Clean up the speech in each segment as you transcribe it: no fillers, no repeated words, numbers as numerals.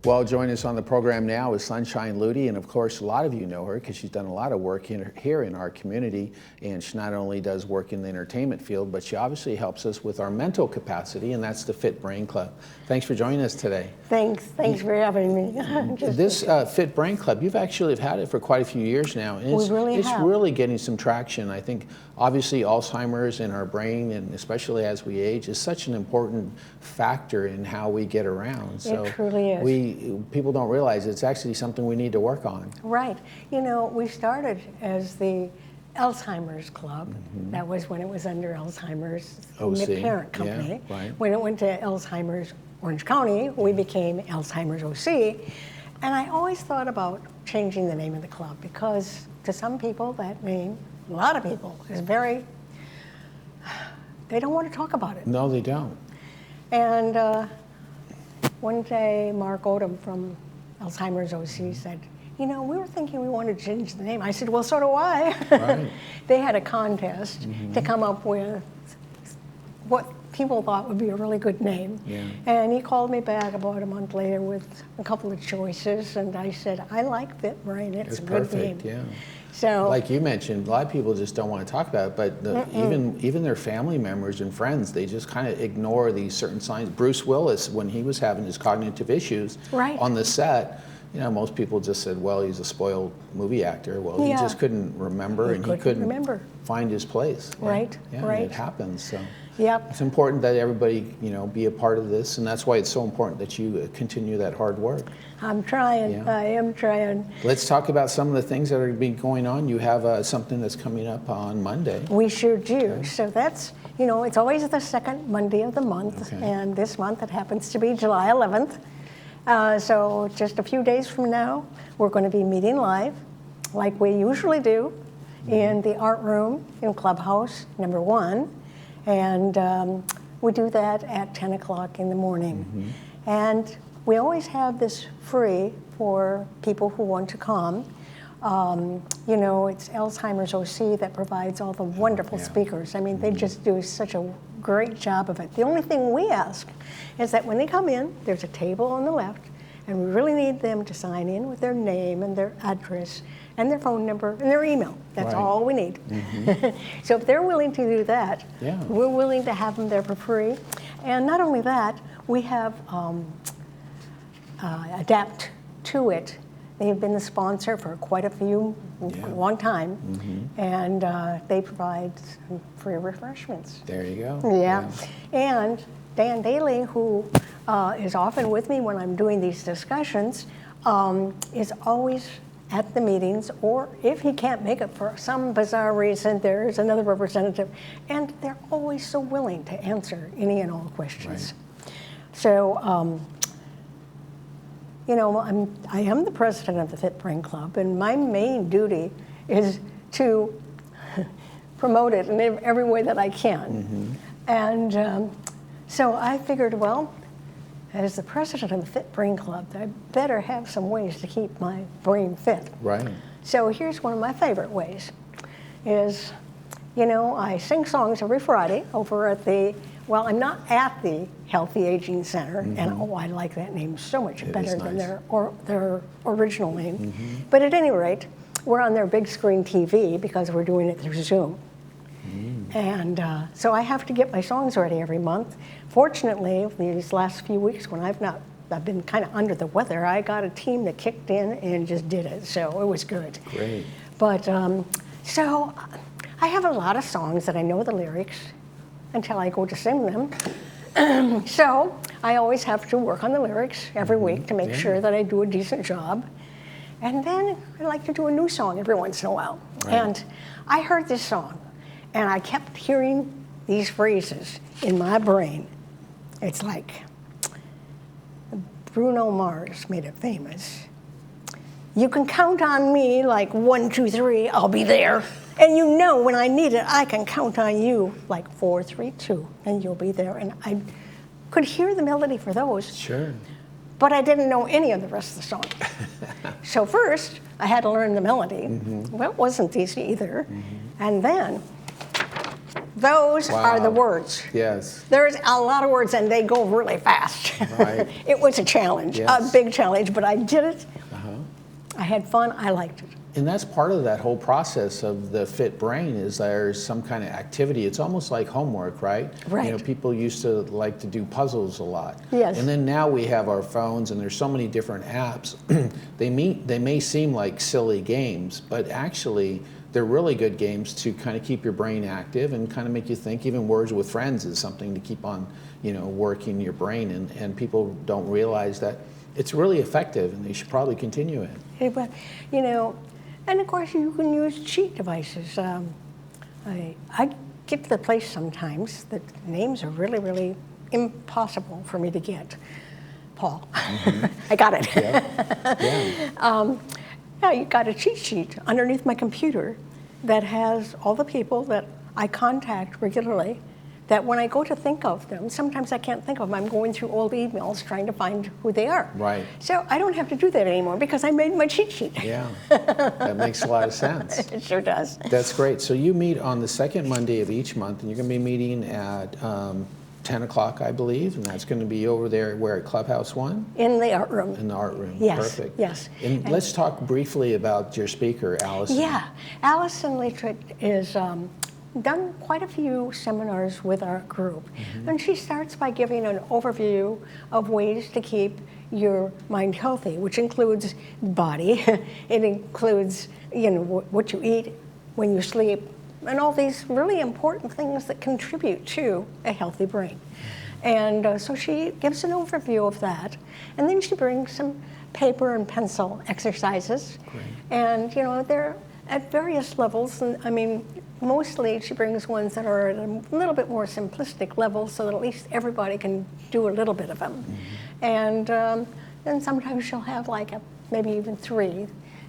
Well, joining us on the program now is Sunshine Ludi, and of course a lot of you know her because she's done a lot of work here in our community, and she not only does work in the entertainment field, but she obviously helps us with our mental capacity, and that's the Fit Brain Club. Thanks for joining us today. Thanks for having me. This Fit Brain Club, you've actually had it for quite a few years now, and it's really getting some traction. I think obviously Alzheimer's in our brain, and especially as we age, is such an important factor in how we get around. So it truly is. People don't realize it's actually something we need to work on. Right. You know, we started as the Alzheimer's Club. Mm-hmm. That was when it was under Alzheimer's, the parent company. Yeah, right. When it went to Alzheimer's Orange County, we became Alzheimer's OC. And I always thought about changing the name of the club because to some people that name, a lot of people, is very, they don't want to talk about it. No, they don't. And one day, Mark Odom from Alzheimer's OC said, you know, we were thinking we wanted to change the name. I said, well, so do I. Right. They had a contest to come up with what people thought would be a really good name. Yeah. And he called me back about a month later with a couple of choices, and I said, I like Fit Brain. It's a good name. Yeah. So, like you mentioned, a lot of people just don't want to talk about it, but even their family members and friends, they just kind of ignore these certain signs. Bruce Willis, when he was having his cognitive issues on the set, you know, most people just said, well, he's a spoiled movie actor. Well, he just couldn't remember, and he couldn't find his place. Right, yeah, right. It happens. So. Yep. It's important that everybody, you know, be a part of this, and that's why it's so important that you continue that hard work. I'm trying. Yeah. I am trying. Let's talk about some of the things that are being going on. You have something that's coming up on Monday. We sure do. Okay. So that's, you know, it's always the second Monday of the month, and this month it happens to be July 11th. So just a few days from now, we're going to be meeting live, like we usually do, in the art room in Clubhouse number 1. And we do that at 10 o'clock in the morning. And we always have this free for people who want to come. You know, it's Alzheimer's OC that provides all the wonderful speakers. I mean, they just do such a great job of it. The only thing we ask is that when they come in, there's a table on the left, and we really need them to sign in with their name and their address and their phone number and their email. That's all we need. So if they're willing to do that, we're willing to have them there for free. And not only that, we have Adapt to It. They have been the sponsor for quite a long time, and they provide some free refreshments. There you go. Yeah. And Dan Daly, who is often with me when I'm doing these discussions, is always at the meetings, or if he can't make it for some bizarre reason, there's another representative, and they're always so willing to answer any and all questions. Right. So, you know, I am the president of the Fit Brain Club, and my main duty is to promote it in every way that I can. And so I figured, well, as the president of the Fit Brain Club, I better have some ways to keep my brain fit. Right. So here's one of my favorite ways, is, you know, I sing songs every Friday over at the, well, I'm not at the Healthy Aging Center, and I like that name so much better than their original name. But at any rate, we're on their big screen TV because we're doing it through Zoom. And so I have to get my songs ready every month. Fortunately, these last few weeks when I've been kind of under the weather, I got a team that kicked in and just did it, so it was good. Great. But so I have a lot of songs that I know the lyrics until I go to sing them. So I always have to work on the lyrics every week to make sure that I do a decent job. And then I like to do a new song every once in a while. Right. And I heard this song, and I kept hearing these phrases in my brain. It's like, Bruno Mars made it famous. You can count on me like 1, 2, 3, I'll be there. And you know when I need it, I can count on you like 4, 3, 2, and you'll be there. And I could hear the melody for those. Sure. But I didn't know any of the rest of the song. So first, I had to learn the melody. Well, it wasn't easy either. And then, Those are the words. Yes. There's a lot of words, and they go really fast. Right. It was a challenge, Yes. a big challenge, but I did it. I had fun. I liked it. And that's part of that whole process of the Fit Brain is there's some kind of activity. It's almost like homework, right? Right. You know, people used to like to do puzzles a lot. Yes. And then now we have our phones and there's so many different apps. They may seem like silly games, but actually they're really good games to kind of keep your brain active and kind of make you think. Even Words with Friends is something to keep on, you know, working your brain, and people don't realize that it's really effective and they should probably continue it. Hey, but, you know, and of course, you can use cheat devices. I get to the place sometimes that names are really, really impossible for me to get. Paul. I got it. Yeah. Yeah, you got a cheat sheet underneath my computer that has all the people that I contact regularly, that when I go to think of them, sometimes I can't think of them. I'm going through old emails trying to find who they are. Right. So I don't have to do that anymore because I made my cheat sheet. Yeah, that makes a lot of sense. It sure does. That's great. So you meet on the second Monday of each month, and you're going to be meeting at 10 o'clock, I believe, and that's going to be over there where at Clubhouse 1? In the art room. In the art room. Yes. Perfect. Yes. And let's talk briefly about your speaker, Allison. Yeah, Allison Letrick is done quite a few seminars with our group. And she starts by giving an overview of ways to keep your mind healthy, which includes body. It includes, you know, what you eat, when you sleep, and all these really important things that contribute to a healthy brain. And so she gives an overview of that. And then she brings some paper and pencil exercises. Great. And, you know, they're at various levels. And I mean, mostly she brings ones that are at a little bit more simplistic level so that at least everybody can do a little bit of them. And then sometimes she'll have like maybe even 3,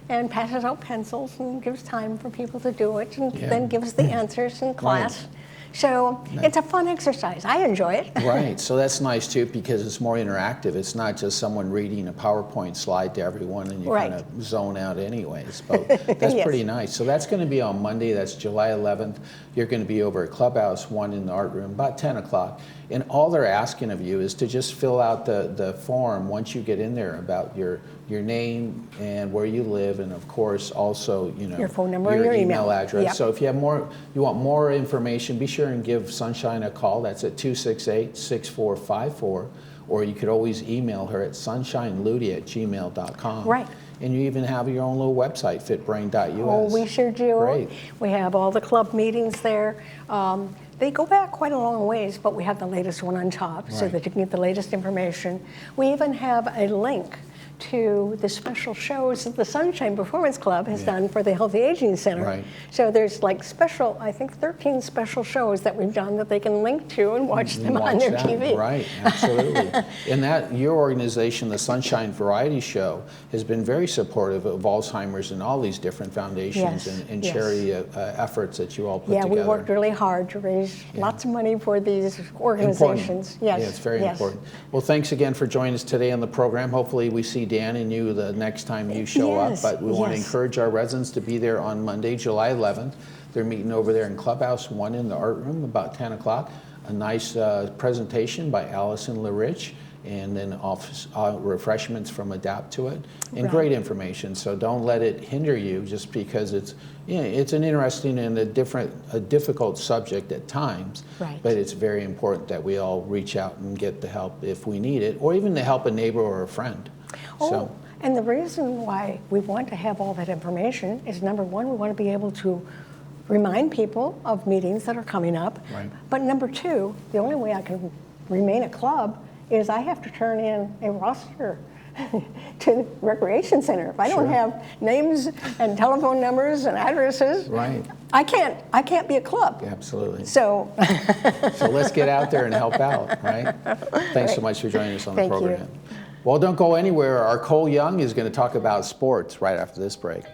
and passes out pencils and gives time for people to do it, and then gives the answers in class. Right. So it's a fun exercise. I enjoy it. Right. So that's nice too because it's more interactive. It's not just someone reading a PowerPoint slide to everyone and you kind of zone out anyways. But that's pretty nice. So that's going to be on Monday. That's July 11th. You're going to be over at Clubhouse 1 in the art room about 10 o'clock. And all they're asking of you is to just fill out the form once you get in there about your name and where you live, and of course also, you know, your phone number, your your email address. Yep. So if you want more information, be sure and give Sunshine a call. That's at 268-6454, or you could always email her at sunshineludy@gmail.com. Right. And you even have your own little website, fitbrain.us. Oh, we sure do. Great. We have all the club meetings there. They go back quite a long ways, but we have the latest one on top so that you can get the latest information. We even have a link to the special shows that the Sunshine Performance Club has done for the Healthy Aging Center. Right. So there's like special, I think 13 special shows that we've done that they can link to and watch them on their TV. Right, absolutely. And that, your organization, the Sunshine Variety Show, has been very supportive of Alzheimer's and all these different foundations and charity efforts that you all put together. Yeah, we worked really hard to raise lots of money for these organizations. Important. Yes, it's very important. Well, thanks again for joining us today on the program. Hopefully we see Dan and you the next time you show up, but we want to encourage our residents to be there on Monday, July 11th. They're meeting over there in Clubhouse 1 in the art room about 10 o'clock. A nice presentation by Allison LaRich, and then refreshments from Adapt to It, and great information. So don't let it hinder you just because it's an interesting and a difficult subject at times. Right. But it's very important that we all reach out and get the help if we need it, or even to help a neighbor or a friend. Oh, and the reason why we want to have all that information is, number one, we want to be able to remind people of meetings that are coming up. Right. But number two, the only way I can remain a club is I have to turn in a roster to the recreation center. If I don't have names and telephone numbers and addresses, I can't be a club. Absolutely. So let's get out there and help out, right? Thanks so much for joining us on the program. Well, don't go anywhere. Our Cole Young is going to talk about sports right after this break.